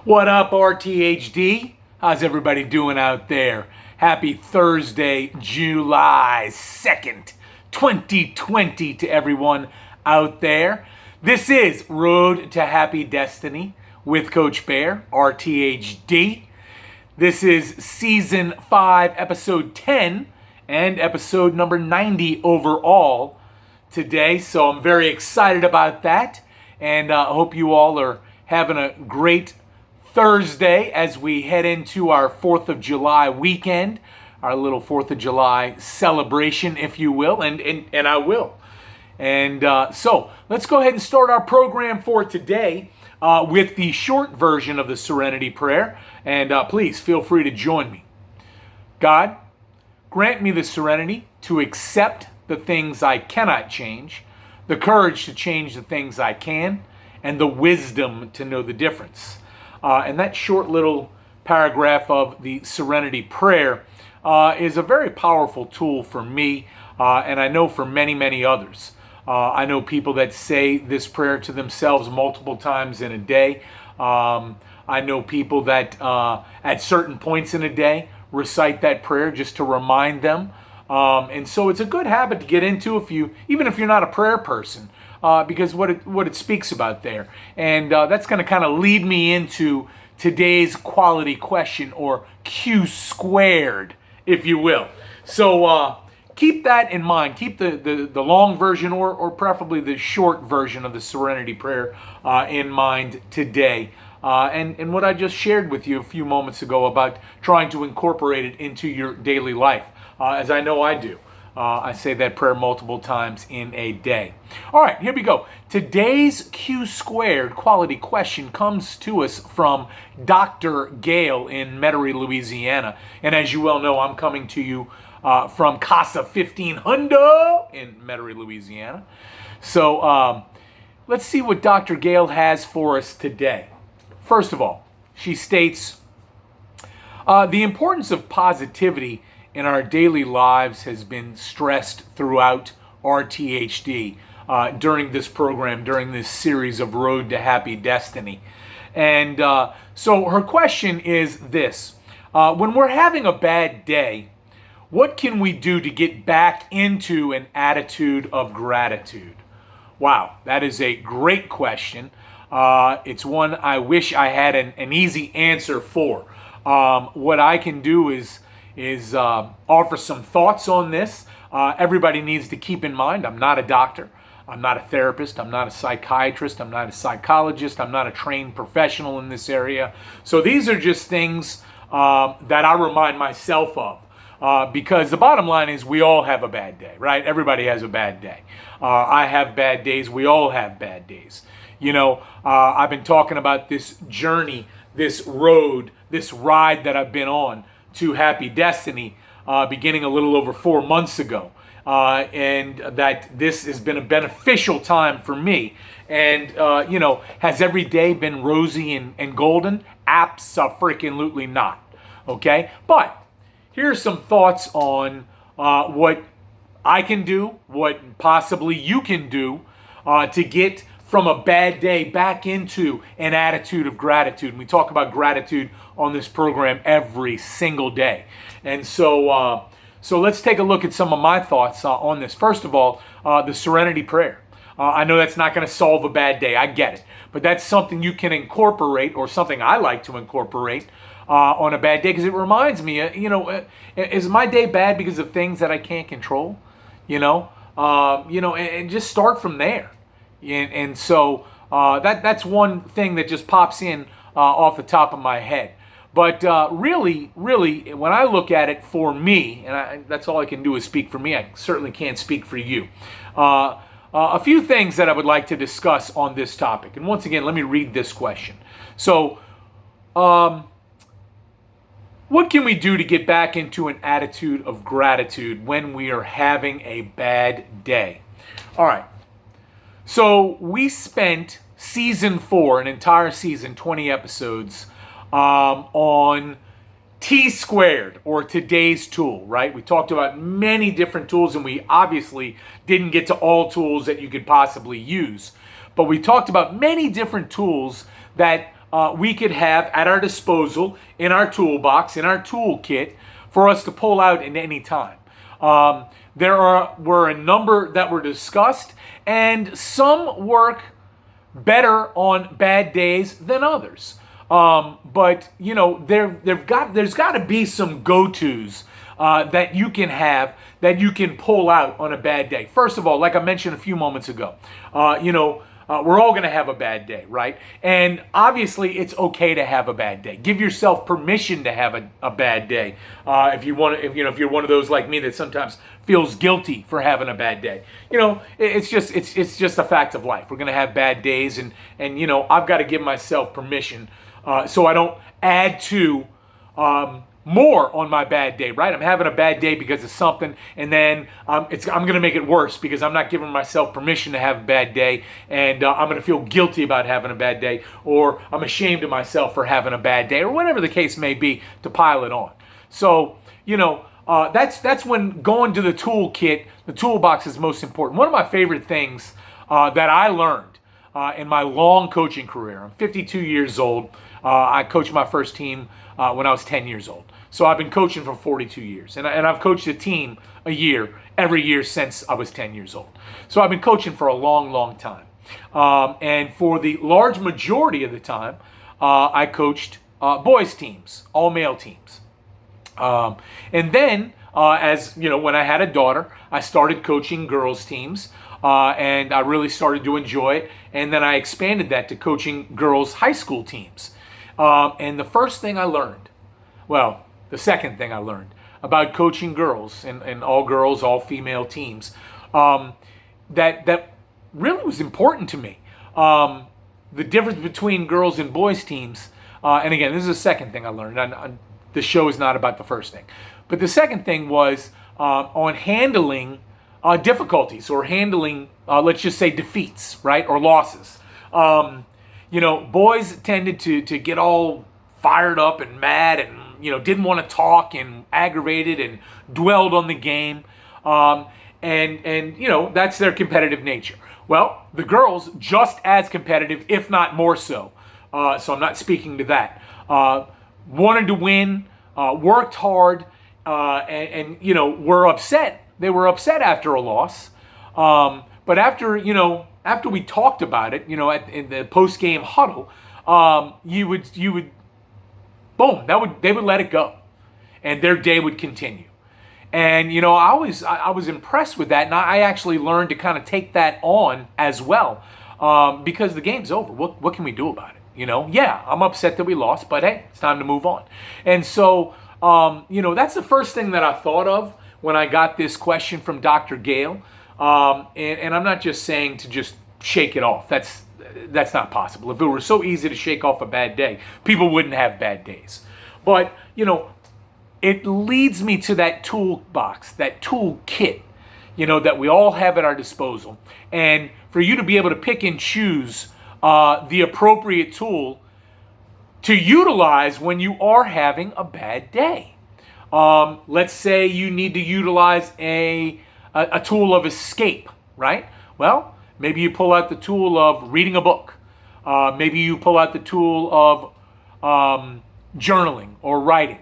What up, RTHD? How's everybody doing out there? Happy Thursday, July 2nd, 2020 to everyone out there. This is Road to Happy Destiny with Coach Bear, RTHD. This is Season 5, Episode 10, and Episode number 90 overall today. So I'm very excited about that, and I hope you all are having a great Thursday as we head into our 4th of July weekend, our little 4th of July celebration, if you will, and I will. And so let's go ahead and start our program for today with the short version of the Serenity Prayer. And please feel free to join me. God, grant me the serenity to accept the things I cannot change, the courage to change the things I can, and the wisdom to know the difference. And that short little paragraph of the Serenity Prayer is a very powerful tool for me, and I know for many, many others. I know people that say this prayer to themselves multiple times in a day. I know people that at certain points in a day recite that prayer just to remind them. And so it's a good habit to get into even if you're not a prayer person. Because what it speaks about there. And that's going to kind of lead me into today's quality question, or Q squared, if you will. So keep that in mind. Keep the long version or preferably the short version of the Serenity Prayer in mind today. And what I just shared with you a few moments ago about trying to incorporate it into your daily life, as I know I do. I say that prayer multiple times in a day. All right, here we go. Today's Q squared quality question comes to us from Dr. Gale in Metairie, Louisiana. And as you well know, I'm coming to you from Casa 1500 in Metairie, Louisiana. So let's see what Dr. Gale has for us today. First of all, she states, the importance of positivity in our daily lives has been stressed throughout RTHD during this program, during this series of Road to Happy Destiny. And so her question is this. When we're having a bad day, what can we do to get back into an attitude of gratitude? Wow, that is a great question. It's one I wish I had an easy answer for. What I can do is offer some thoughts on this. Everybody needs to keep in mind, I'm not a doctor, I'm not a therapist, I'm not a psychiatrist, I'm not a psychologist, I'm not a trained professional in this area. So these are just things that I remind myself of. Because the bottom line is we all have a bad day, right? Everybody has a bad day. I have bad days. We all have bad days. You know, I've been talking about this journey, this road, this ride that I've been on to Happy Destiny beginning a little over 4 months ago. And that this has been a beneficial time for me. And, has every day been rosy and golden? Abso-freaking-lutely not. Okay? But here's some thoughts on what I can do, what possibly you can do to get from a bad day back into an attitude of gratitude. And we talk about gratitude on this program every single day. And so let's take a look at some of my thoughts on this. First of all, the Serenity Prayer. I know that's not going to solve a bad day. I get it. But that's something you can incorporate, or something I like to incorporate on a bad day, because it reminds me, is my day bad because of things that I can't control? And just start from there. And so that's one thing that just pops in off the top of my head. But really, when I look at it for me, and that's all I can do is speak for me, I certainly can't speak for you. A few things that I would like to discuss on this topic. And once again, let me read this question. So, what can we do to get back into an attitude of gratitude when we are having a bad day? All right. So we spent season 4, an entire season, 20 episodes, on T squared, or today's tool, right? We talked about many different tools, and we obviously didn't get to all tools that you could possibly use. But we talked about many different tools that we could have at our disposal in our toolbox, in our toolkit, for us to pull out at any time. Were a number that were discussed, and some work better on bad days than others. But you know, there's got to be some go-tos that you can have, that you can pull out on a bad day. First of all, like I mentioned a few moments ago, we're all going to have a bad day, right? And obviously, it's okay to have a bad day. Give yourself permission to have a bad day. If you're one of those like me that sometimes feels guilty for having a bad day, it's just a fact of life. We're going to have bad days, and I've got to give myself permission so I don't add to more on my bad day, right? I'm having a bad day because of something, and then I'm going to make it worse because I'm not giving myself permission to have a bad day, and I'm going to feel guilty about having a bad day, or I'm ashamed of myself for having a bad day, or whatever the case may be, to pile it on. So, that's when going to the toolkit, the toolbox, is most important. One of my favorite things that I learned in my long coaching career. I'm 52 years old. I coached my first team when I was 10 years old. So I've been coaching for 42 years. And I've coached a team a year, every year since I was 10 years old. So I've been coaching for a long, long time. And for the large majority of the time, I coached boys teams, all male teams. And then, when I had a daughter, I started coaching girls teams. And I really started to enjoy it. And then I expanded that to coaching girls high school teams. And the second thing I learned about coaching girls and all female teams, that really was important to me. The difference between girls and boys teams, and again, this is the second thing I learned. The show is not about the first thing. But the second thing was on handling difficulties, or handling, let's just say, defeats, right, or losses. Boys tended to get all fired up and mad, and didn't want to talk, and aggravated, and dwelled on the game, and that's their competitive nature. Well, the girls, just as competitive, if not more so. So I'm not speaking to that. Wanted to win, worked hard, and were upset. They were upset after a loss, but after we talked about it, in the post-game huddle, you would boom, they would let it go, and their day would continue. And I was impressed with that, and I actually learned to kind of take that on as well, because the game's over. What can we do about it? Yeah, I'm upset that we lost, but hey, it's time to move on. And so that's the first thing that I thought of when I got this question from Dr. Gale. And I'm not just saying to just shake it off. That's not possible. If it were so easy to shake off a bad day, people wouldn't have bad days. But, it leads me to that toolbox, that toolkit, that we all have at our disposal. And for you to be able to pick and choose the appropriate tool to utilize when you are having a bad day. Let's say you need to utilize a tool of escape, right? Well, maybe you pull out the tool of reading a book. Maybe you pull out the tool of journaling or writing,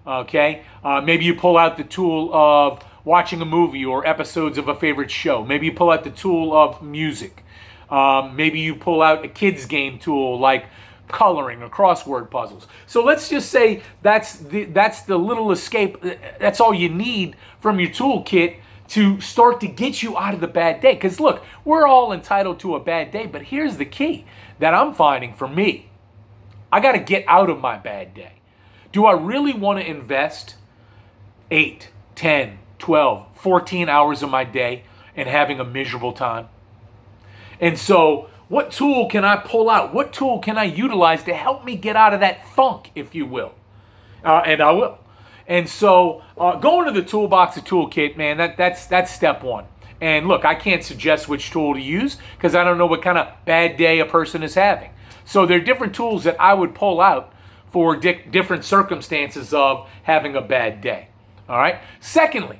okay? Maybe you pull out the tool of watching a movie or episodes of a favorite show. Maybe you pull out the tool of music. Maybe you pull out a kids game tool like coloring or crossword puzzles. So let's just say that's the little escape. That's all you need from your toolkit to start to get you out of the bad day. Because look, we're all entitled to a bad day, but here's the key that I'm finding for me. I got to get out of my bad day. Do I really want to invest 8, 10, 12, 14 hours of my day in having a miserable time? And so what tool can I pull out? What tool can I utilize to help me get out of that funk, if you will? And I will. And so going to the toolbox, the toolkit, man, that's step one. And look, I can't suggest which tool to use because I don't know what kind of bad day a person is having. So there are different tools that I would pull out for different circumstances of having a bad day. All right. Secondly,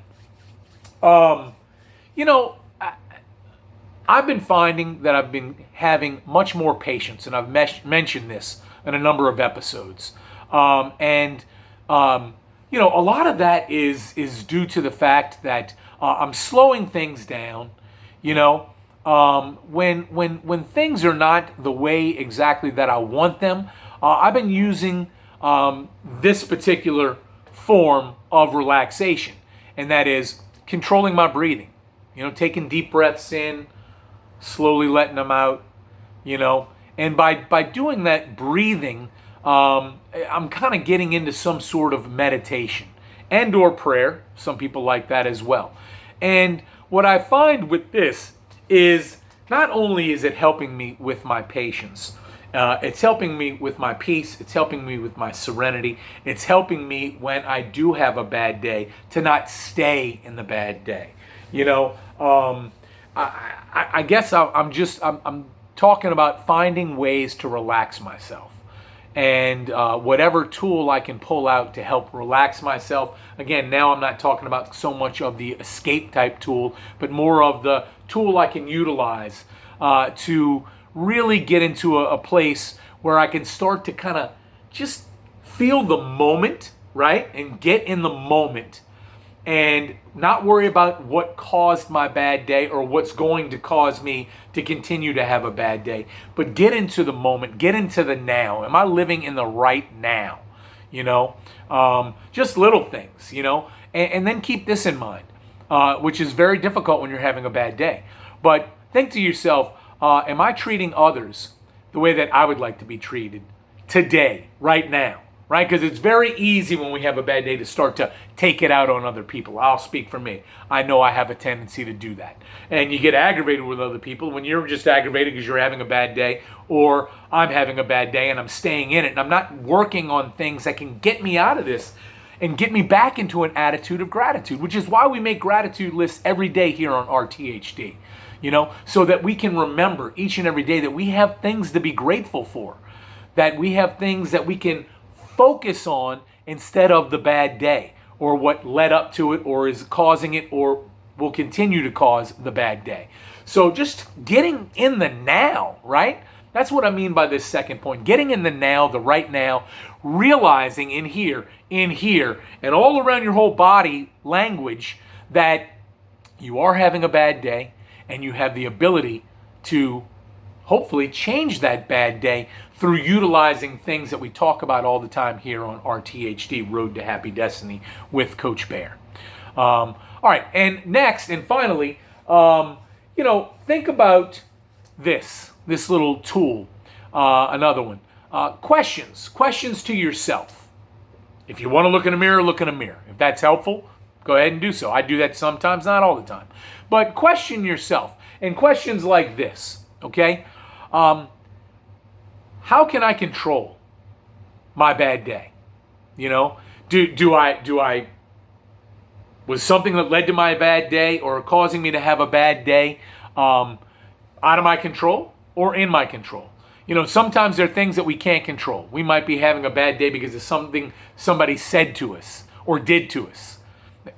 I've been finding that I've been having much more patience, and I've mentioned this in a number of episodes. And you know, a lot of that is due to the fact that I'm slowing things down. You know, when things are not the way exactly that I want them, I've been using this particular form of relaxation, and that is controlling my breathing. You know, taking deep breaths in, slowly letting them out. You know, and by doing that breathing, I'm kind of getting into some sort of meditation and or prayer. Some people like that as well. And what I find with this is not only is it helping me with my patience, it's helping me with my peace, it's helping me with my serenity, it's helping me when I do have a bad day to not stay in the bad day. You know, I guess I'm talking about finding ways to relax myself. And whatever tool I can pull out to help relax myself. Again, now I'm not talking about so much of the escape type tool, but more of the tool I can utilize to really get into a place where I can start to kind of just feel the moment, right? And get in the moment and not worry about what caused my bad day or what's going to cause me to continue to have a bad day, but get into the moment, get into the now. Am I living in the right now? You know, just little things, you know, and then keep this in mind, which is very difficult when you're having a bad day. But think to yourself, am I treating others the way that I would like to be treated today, right now? Right? Because it's very easy when we have a bad day to start to take it out on other people. I'll speak for me. I know I have a tendency to do that. And you get aggravated with other people when you're just aggravated because you're having a bad day, or I'm having a bad day and I'm staying in it and I'm not working on things that can get me out of this and get me back into an attitude of gratitude, which is why we make gratitude lists every day here on RTHD, you know, so that we can remember each and every day that we have things to be grateful for, that we have things that we can focus on instead of the bad day or what led up to it or is causing it or will continue to cause the bad day. So just getting in the now, right? That's what I mean by this second point. Getting in the now, the right now, realizing in here, and all around your whole body language that you are having a bad day and you have the ability to hopefully change that bad day through utilizing things that we talk about all the time here on RTHD, Road to Happy Destiny with Coach Bear. All right, and next and finally, you know, think about this little tool, another one. Questions to yourself. If you want to look in a mirror, look in a mirror. If that's helpful, go ahead and do so. I do that sometimes, not all the time. But question yourself. And questions like this, okay? How can I control my bad day? You know, was something that led to my bad day or causing me to have a bad day out of my control or in my control? You know, sometimes there are things that we can't control. We might be having a bad day because of something somebody said to us or did to us.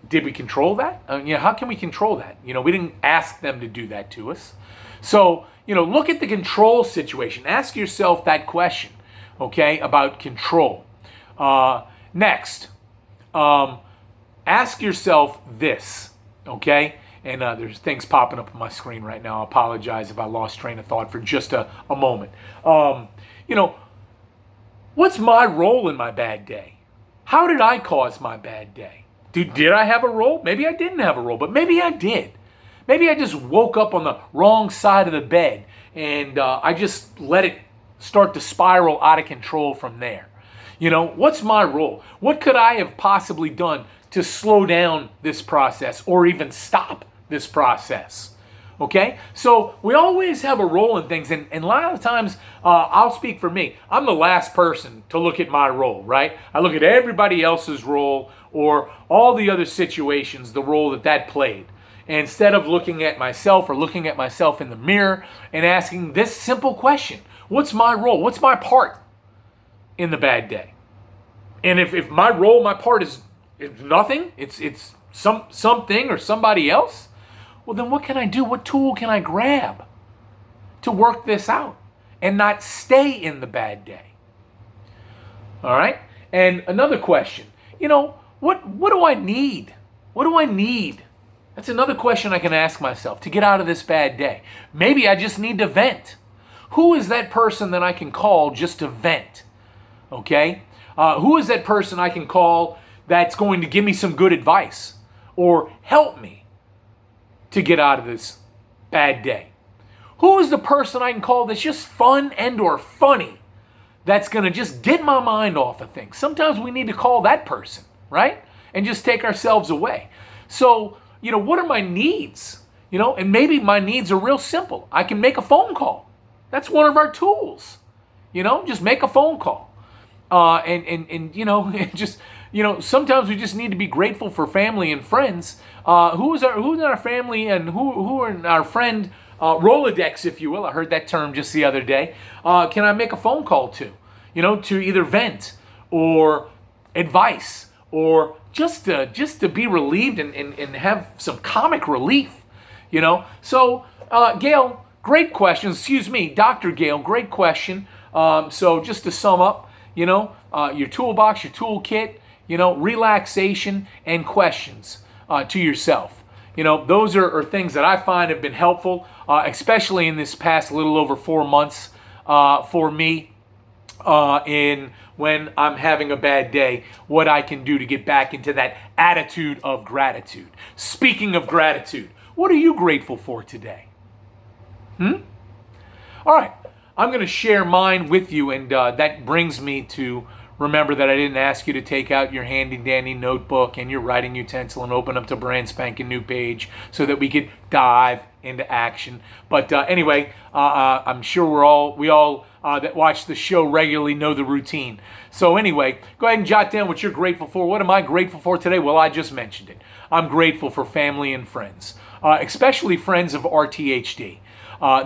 Did we control that? You know, how can we control that? You know, we didn't ask them to do that to us. So, you know, look at the control situation. Ask yourself that question, okay, about control. Next, ask yourself this, okay? And there's things popping up on my screen right now. I apologize if I lost train of thought for just a moment. You know, what's my role in my bad day? How did I cause my bad day? Did I have a role? Maybe I didn't have a role, but maybe I did. Maybe I just woke up on the wrong side of the bed and I just let it start to spiral out of control from there. You know, what's my role? What could I have possibly done to slow down this process or even stop this process? Okay, so we always have a role in things, and a lot of times, I'll speak for me. I'm the last person to look at my role, right? I look at everybody else's role or all the other situations, the role that played. And instead of looking at myself or looking at myself in the mirror and asking this simple question: what's my role? What's my part in the bad day? And if my role, my part is nothing, it's something or somebody else, well, then what can I do? What tool can I grab to work this out and not stay in the bad day? All right. And another question, what do I need? What do I need? That's another question I can ask myself to get out of this bad day. Maybe I just need to vent. Who is that person that I can call just to vent? Okay? Who is that person I can call that's going to give me some good advice or help me to get out of this bad day? Who is the person I can call that's just fun and or funny, that's going to just get my mind off of things? Sometimes we need to call that person, right? And just take ourselves away. So, what are my needs? And maybe my needs are real simple. I can make a phone call. That's one of our tools. Just make a phone call. Sometimes we just need to be grateful for family and friends. Who's our family and who are our friend Rolodex, if you will. I heard that term just the other day. Can I make a phone call to either vent or advice or just to be relieved and have some comic relief, So, Gail, great question. Excuse me, Dr. Gail, great question. So just to sum up, your toolbox, your toolkit, relaxation and questions to yourself. Those are things that I find have been helpful, especially in this past little over 4 months for me in when I'm having a bad day, what I can do to get back into that attitude of gratitude. Speaking of gratitude, what are you grateful for today? All right, I'm going to share mine with you, and that brings me to remember that I didn't ask you to take out your handy-dandy notebook and your writing utensil and open up to brand spanking new page so that we could dive into action. But anyway, I'm sure we all that watch the show regularly know the routine. So anyway, go ahead and jot down what you're grateful for. What am I grateful for today? Well, I just mentioned it. I'm grateful for family and friends, especially friends of RTHD.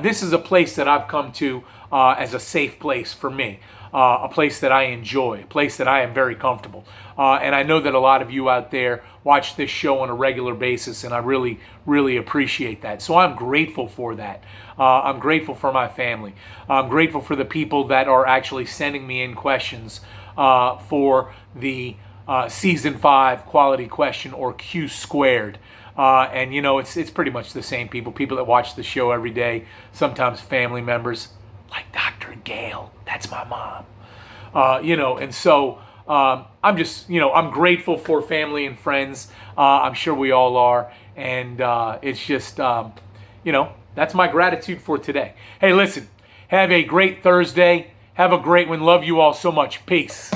This is a place that I've come to as a safe place for me. A place that I enjoy, a place that I am very comfortable. And I know that a lot of you out there watch this show on a regular basis, and I really, really appreciate that. So I'm grateful for that. I'm grateful for my family. I'm grateful for the people that are actually sending me in questions for the Season 5 quality question, or Q squared. And it's pretty much the same people that watch the show every day, sometimes family members, like Dr. Gail, that's my mom. And so I'm just, I'm grateful for family and friends. I'm sure we all are. And it's just, that's my gratitude for today. Hey, listen, have a great Thursday. Have a great one. Love you all so much. Peace.